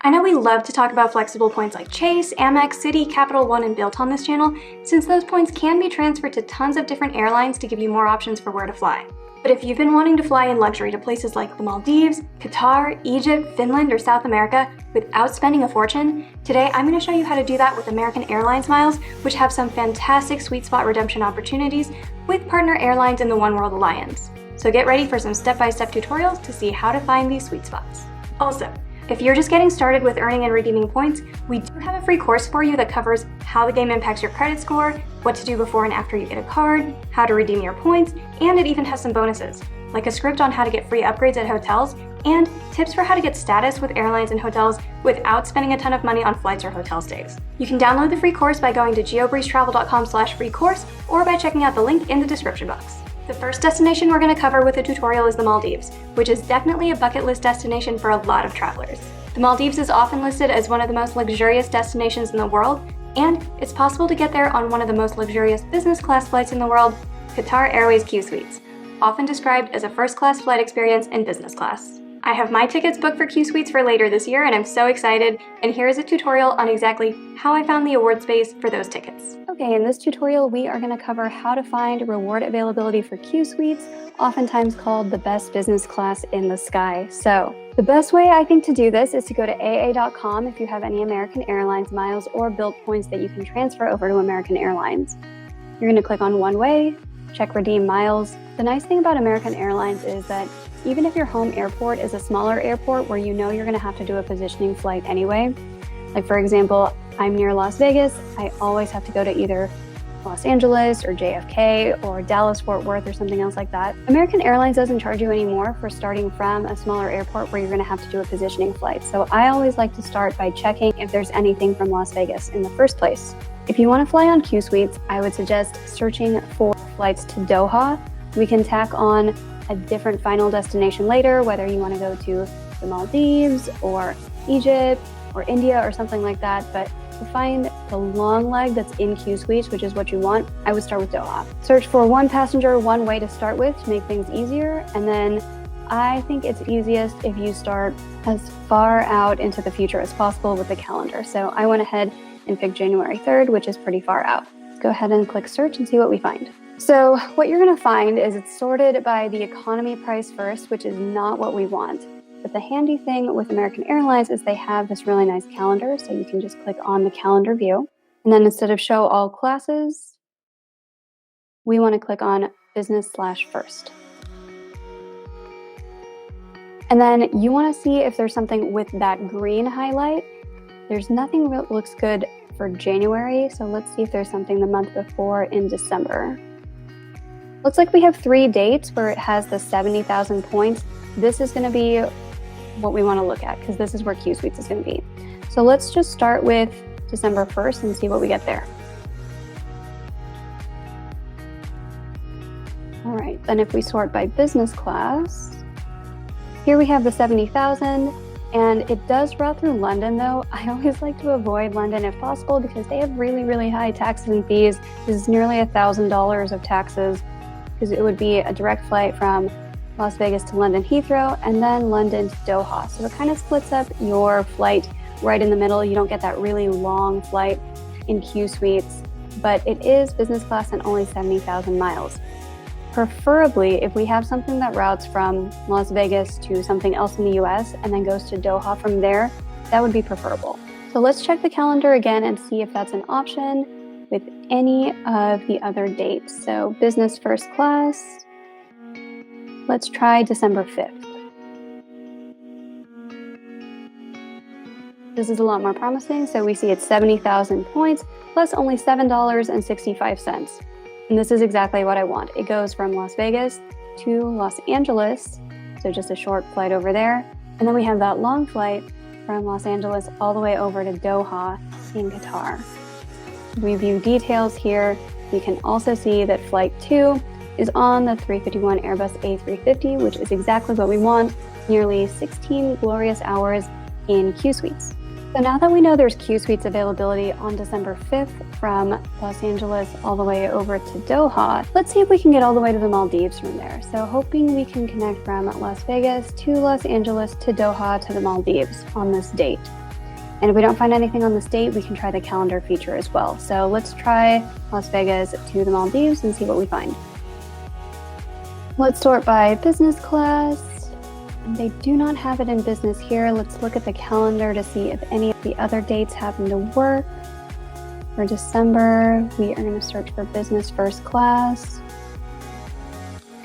I know we love to talk about flexible points like Chase, Amex, Citi, Capital One, and Bilt on this channel, since those points can be transferred to tons of different airlines to give you more options for where to fly. But if you've been wanting to fly in luxury to places like the Maldives, Qatar, Egypt, Finland, or South America without spending a fortune, today I'm going to show you how to do that with American Airlines miles, which have some fantastic sweet spot redemption opportunities with partner airlines in the One World Alliance. So get ready for some step-by-step tutorials to see how to find these sweet spots. Also, if you're just getting started with earning and redeeming points, we do have a free course for you that covers how the game impacts your credit score, what to do before and after you get a card, how to redeem your points, and it even has some bonuses, like a script on how to get free upgrades at hotels, and tips for how to get status with airlines and hotels without spending a ton of money on flights or hotel stays. You can download the free course by going to geobreezetravel.com/free course or by checking out the link in the description box. The first destination we're going to cover with the tutorial is the Maldives, which is definitely a bucket list destination for a lot of travelers. The Maldives is often listed as one of the most luxurious destinations in the world, and it's possible to get there on one of the most luxurious business class flights in the world, Qatar Airways Q Suites, often described as a first-class flight experience in business class. I have my tickets booked for Q Suites for later this year, and I'm so excited, and here is a tutorial on exactly how I found the award space for those tickets. Okay, in this tutorial we are going to cover how to find reward availability for Q Suites, oftentimes called the best business class in the sky. So, the best way I think to do this is to go to aa.com if you have any American Airlines miles or Bilt points that you can transfer over to American Airlines. You're going to click on One Way, check Redeem Miles. The nice thing about American Airlines is that even if your home airport is a smaller airport where you know you're going to have to do a positioning flight anyway, like for example, I'm near Las Vegas, I always have to go to either Los Angeles or JFK or Dallas Fort Worth or something else like that. American Airlines doesn't charge you anymore for starting from a smaller airport where you're going to have to do a positioning flight. So I always like to start by checking if there's anything from Las Vegas in the first place. If you want to fly on Q Suites, I would suggest searching for flights to Doha. We can tack on a different final destination later, whether you want to go to the Maldives or Egypt or India or something like that. But to find the long leg that's in Q Suites, which is what you want, I would start with Doha. Search for one passenger, one way to start with to make things easier. And then I think it's easiest if you start as far out into the future as possible with the calendar. So I went ahead and picked January 3rd, which is pretty far out. Let's go ahead and click search and see what we find. So what you're going to find is it's sorted by the economy price first, which is not what we want. But the handy thing with American Airlines is they have this really nice calendar, so you can just click on the calendar view. And then instead of show all classes, we want to click on business/first. And then you want to see if there's something with that green highlight. There's nothing that looks good for January, so let's see if there's something the month before in December. Looks like we have 3 dates where it has the 70,000 points. This is going to be what we want to look at because this is where Q Suites is going to be. So let's just start with December 1st and see what we get there. All right, then if we sort by business class, here we have the 70,000. And it does route through London though. I always like to avoid London if possible because they have really, really high taxes and fees. This is nearly $1,000 of taxes because it would be a direct flight from Las Vegas to London Heathrow and then London to Doha. So it kind of splits up your flight right in the middle. You don't get that really long flight in Q Suites, but it is business class and only 70,000 miles. Preferably, if we have something that routes from Las Vegas to something else in the US and then goes to Doha from there, that would be preferable. So let's check the calendar again and see if that's an option with any of the other dates. So business first class, let's try December 5th. This is a lot more promising. So we see it's 70,000 points plus only $7.65. And this is exactly what I want. It goes from Las Vegas to Los Angeles, so just a short flight over there. And then we have that long flight from Los Angeles all the way over to Doha in Qatar. We view details here. We can also see that Flight 2 is on the 351 Airbus A350, which is exactly what we want, nearly 16 glorious hours in Q Suites. So now that we know there's Q Suites availability on December 5th from Los Angeles all the way over to Doha, let's see if we can get all the way to the Maldives from there. So hoping we can connect from Las Vegas to Los Angeles to Doha to the Maldives on this date. And if we don't find anything on this date, we can try the calendar feature as well. So let's try Las Vegas to the Maldives and see what we find. Let's sort by business class. And they do not have it in business here. Let's look at the calendar to see if any of the other dates happen to work. For December, we are going to search for business first class.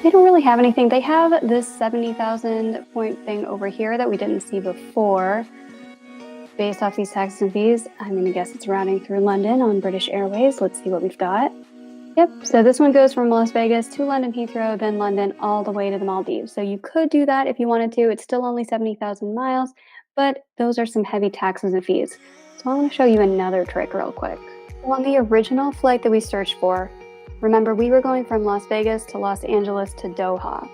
They don't really have anything. They have this 70,000 point thing over here that we didn't see before. Based off these taxes and fees, I'm going to guess it's routing through London on British Airways. Let's see what we've got. Yep, so this one goes from Las Vegas to London Heathrow, then London all the way to the Maldives. So you could do that if you wanted to. It's still only 70,000 miles, but those are some heavy taxes and fees. So I want to show you another trick real quick. So on the original flight that we searched for, remember we were going from Las Vegas to Los Angeles to Doha.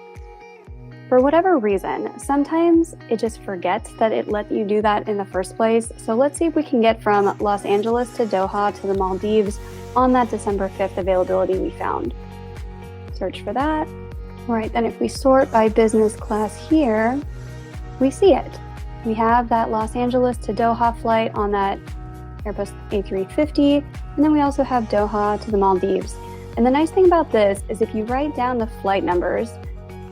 For whatever reason, sometimes it just forgets that it let you do that in the first place. So let's see if we can get from Los Angeles to Doha to the Maldives on that December 5th availability we found. Search for that. All right, then if we sort by business class here, we see it. We have that Los Angeles to Doha flight on that Airbus A350, and then we also have Doha to the Maldives. And the nice thing about this is if you write down the flight numbers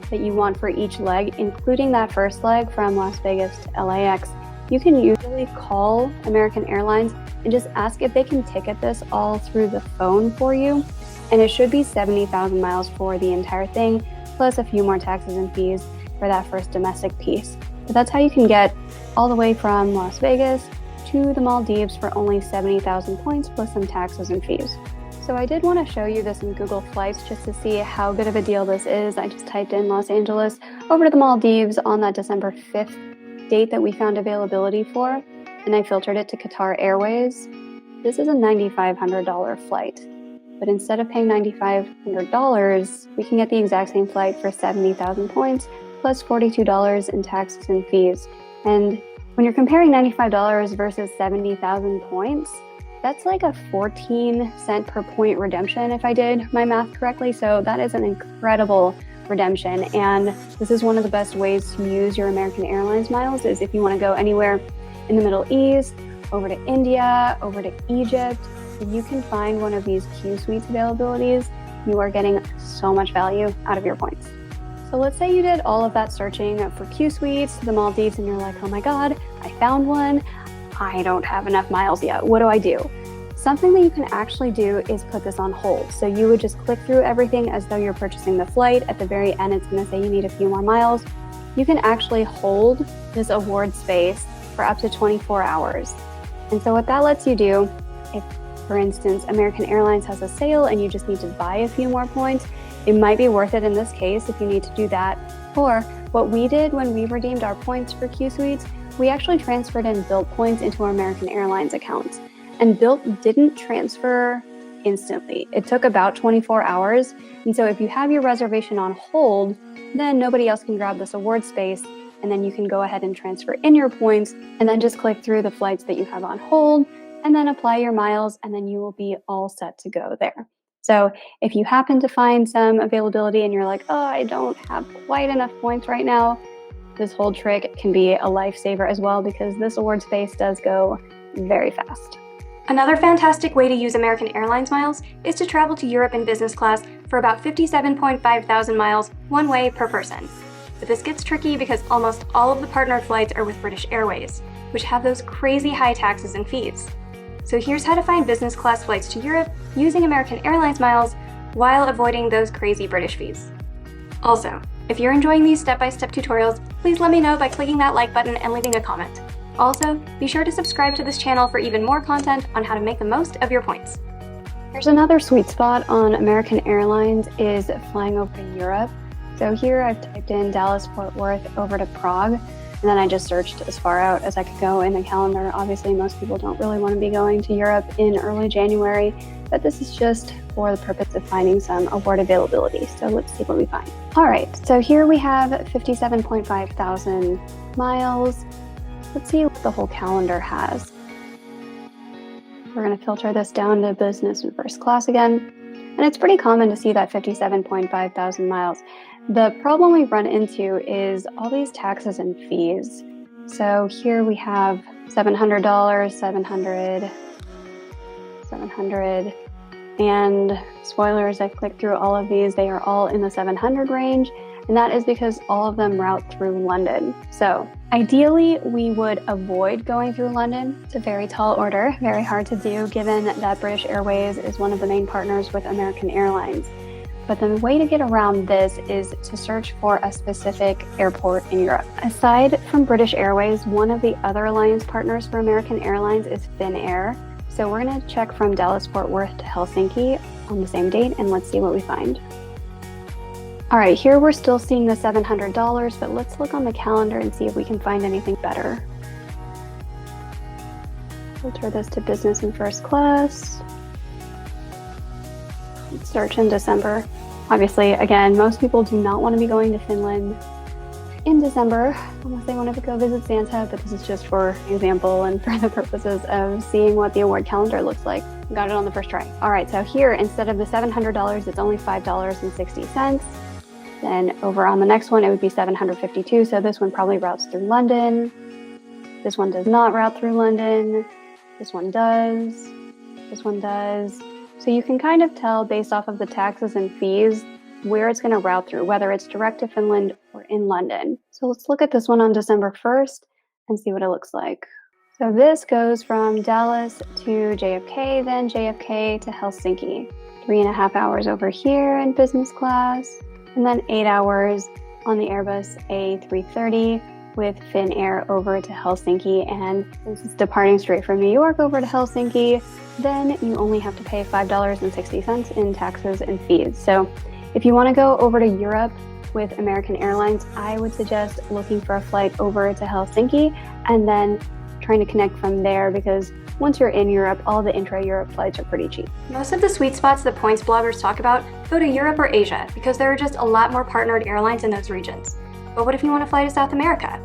that you want for each leg, including that first leg from Las Vegas to LAX, you can usually call American Airlines and just ask if they can ticket this all through the phone for you. And it should be 70,000 miles for the entire thing, plus a few more taxes and fees for that first domestic piece. But that's how you can get all the way from Las Vegas to the Maldives for only 70,000 points plus some taxes and fees. So I did want to show you this in Google Flights just to see how good of a deal this is. I just typed in Los Angeles over to the Maldives on that December 5th date that we found availability for, and I filtered it to Qatar Airways. This is a $9,500 flight, but instead of paying $9,500, we can get the exact same flight for 70,000 points plus $42 in taxes and fees. And when you're comparing $95 versus 70,000 points, that's like a 14-cent per point redemption if I did my math correctly. So that is an incredible redemption. And this is one of the best ways to use your American Airlines miles is if you want to go anywhere in the Middle East, over to India, over to Egypt. If you can find one of these Q Suites availabilities, you are getting so much value out of your points. So let's say you did all of that searching for Q Suites to the Maldives and you're like, oh my God, I found one. I don't have enough miles yet. What do I do? Something that you can actually do is put this on hold. So you would just click through everything as though you're purchasing the flight. At the very end, it's going to say you need a few more miles. You can actually hold this award space for up to 24 hours. And so what that lets you do, if, for instance, American Airlines has a sale and you just need to buy a few more points, it might be worth it in this case if you need to do that. Or what we did when we redeemed our points for Q Suites, we actually transferred in Bilt points into our American Airlines account. And Bilt didn't transfer instantly. It took about 24 hours. And so if you have your reservation on hold, then nobody else can grab this award space. And then you can go ahead and transfer in your points and then just click through the flights that you have on hold and then apply your miles and then you will be all set to go there. So if you happen to find some availability and you're like, oh, I don't have quite enough points right now, this whole trick can be a lifesaver as well because this award space does go very fast. Another fantastic way to use American Airlines miles is to travel to Europe in business class for about 57.5 thousand miles one way per person. But this gets tricky because almost all of the partnered flights are with British Airways, which have those crazy high taxes and fees. So here's how to find business class flights to Europe using American Airlines miles while avoiding those crazy British fees. Also, if you're enjoying these step-by-step tutorials, please let me know by clicking that like button and leaving a comment. Also, be sure to subscribe to this channel for even more content on how to make the most of your points. There's another sweet spot on American Airlines is flying over to Europe. So here I've typed in Dallas, Fort Worth over to Prague, and then I just searched as far out as I could go in the calendar. Obviously, most people don't really want to be going to Europe in early January, but this is just for the purpose of finding some award availability. So let's see what we find. All right, so here we have 57.5 thousand miles. Let's see what the whole calendar has. We're going to filter this down to business and first class again. And it's pretty common to see that 57.5 thousand miles. The problem we run into is all these taxes and fees. So here we have $700, 700, 700, and spoilers, I've clicked through all of these. They are all in the 700 range, and that is because all of them route through London. So ideally, we would avoid going through London. It's a very tall order, very hard to do, given that British Airways is one of the main partners with American Airlines. But the way to get around this is to search for a specific airport in Europe. Aside from British Airways, one of the other alliance partners for American Airlines is Finnair. So we're gonna check from Dallas-Fort Worth to Helsinki on the same date, and let's see what we find. All right, here we're still seeing the $700, but let's look on the calendar and see if we can find anything better. Filter this to business and first class. Let's search in December. Obviously, again, most people do not want to be going to Finland in December unless they want to go visit Santa, but this is just for example and for the purposes of seeing what the award calendar looks like. Got it on the first try. All right, so here, instead of the $700, it's only $5.60. Then over on the next one, it would be $752. So this one probably routes through London. This one does not route through London. This one does. This one does. So you can kind of tell based off of the taxes and fees where it's going to route through, whether it's direct to Finland or in London. So let's look at this one on December 1st and see what it looks like. So this goes from Dallas to JFK, then JFK to Helsinki. 3.5 hours over here in business class, and then 8 hours on the Airbus A330 with Finnair over to Helsinki. And since it's departing straight from New York over to Helsinki, then you only have to pay $5.60 in taxes and fees. So if you want to go over to Europe with American Airlines, I would suggest looking for a flight over to Helsinki and then trying to connect from there, because once you're in Europe, all the intra-Europe flights are pretty cheap. Most of the sweet spots that points bloggers talk about go to Europe or Asia because there are just a lot more partnered airlines in those regions. But what if you want to fly to South America?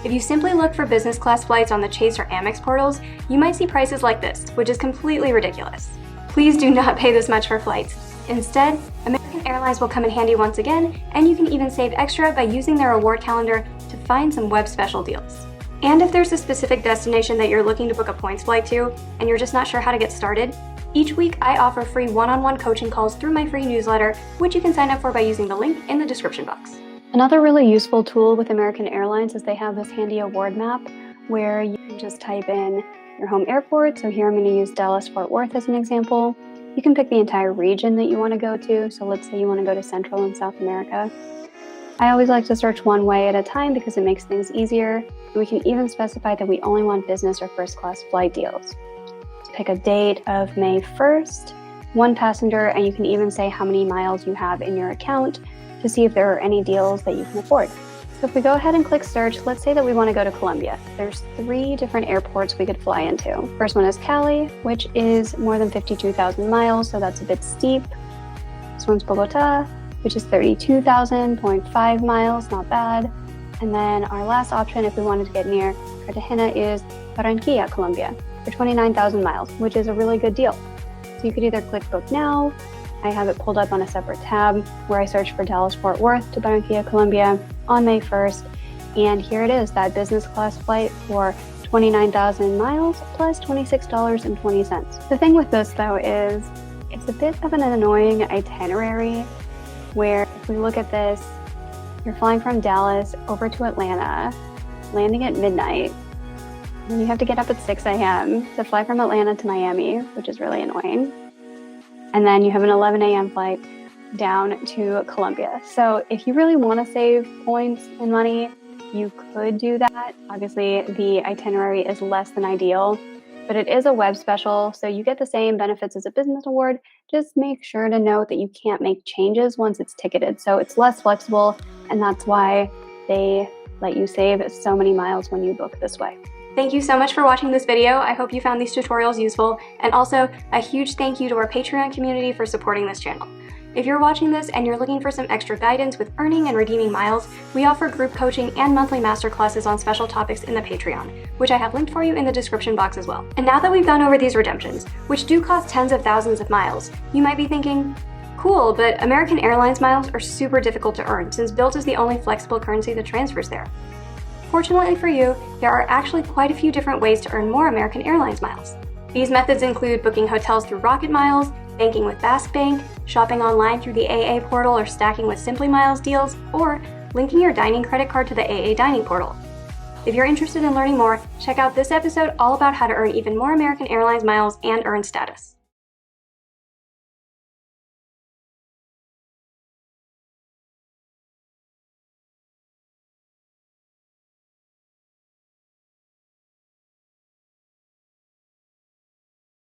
If you simply look for business class flights on the Chase or Amex portals, you might see prices like this, which is completely ridiculous. Please do not pay this much for flights. Instead, American Airlines will come in handy once again, and you can even save extra by using their award calendar to find some web special deals. And if there's a specific destination that you're looking to book a points flight to, and you're just not sure how to get started, each week I offer free one-on-one coaching calls through my free newsletter, which you can sign up for by using the link in the description box. Another really useful tool with American Airlines is they have this handy award map where you can just type in your home airport. So here I'm going to use Dallas-Fort Worth as an example. You can pick the entire region that you want to go to. So let's say you want to go to Central and South America. I always like to search one way at a time because it makes things easier. We can even specify that we only want business or first class flight deals. Let's pick a date of May 1st, one passenger, and you can even say how many miles you have in your account to see if there are any deals that you can afford. So if we go ahead and click search, let's say that we want to go to Colombia. There's 3 different airports we could fly into. First one is Cali, which is more than 52,000 miles, so that's a bit steep. This one's Bogota, which is 32,000.5 miles, not bad. And then our last option, if we wanted to get near Cartagena, is Barranquilla, Colombia, for 29,000 miles, which is a really good deal. So you could either click book now. I have it pulled up on a separate tab where I search for Dallas-Fort Worth to Barranquilla, Colombia on May 1st. And here it is, that business class flight for 29,000 miles plus $26.20. The thing with this though is it's a bit of an annoying itinerary where if we look at this, you're flying from Dallas over to Atlanta, landing at midnight, and you have to get up at 6 a.m. to fly from Atlanta to Miami, which is really annoying. And then you have an 11 a.m. flight down to Colombia. So if you really want to save points and money, you could do that. Obviously, the itinerary is less than ideal, but it is a web special, so you get the same benefits as a business award. Just make sure to note that you can't make changes once it's ticketed. So it's less flexible, and that's why they let you save so many miles when you book this way. Thank you so much for watching this video. I hope you found these tutorials useful, and also a huge thank you to our Patreon community for supporting this channel. If you're watching this and you're looking for some extra guidance with earning and redeeming miles, we offer group coaching and monthly masterclasses on special topics in the Patreon, which I have linked for you in the description box as well. And now that we've gone over these redemptions, which do cost tens of thousands of miles, you might be thinking, cool, but American Airlines miles are super difficult to earn since Bilt is the only flexible currency that transfers there. Fortunately for you, there are actually quite a few different ways to earn more American Airlines miles. These methods include booking hotels through Rocket Miles, banking with Basque Bank, shopping online through the AA portal or stacking with Simply Miles deals, or linking your dining credit card to the AA dining portal. If you're interested in learning more, check out this episode all about how to earn even more American Airlines miles and earn status.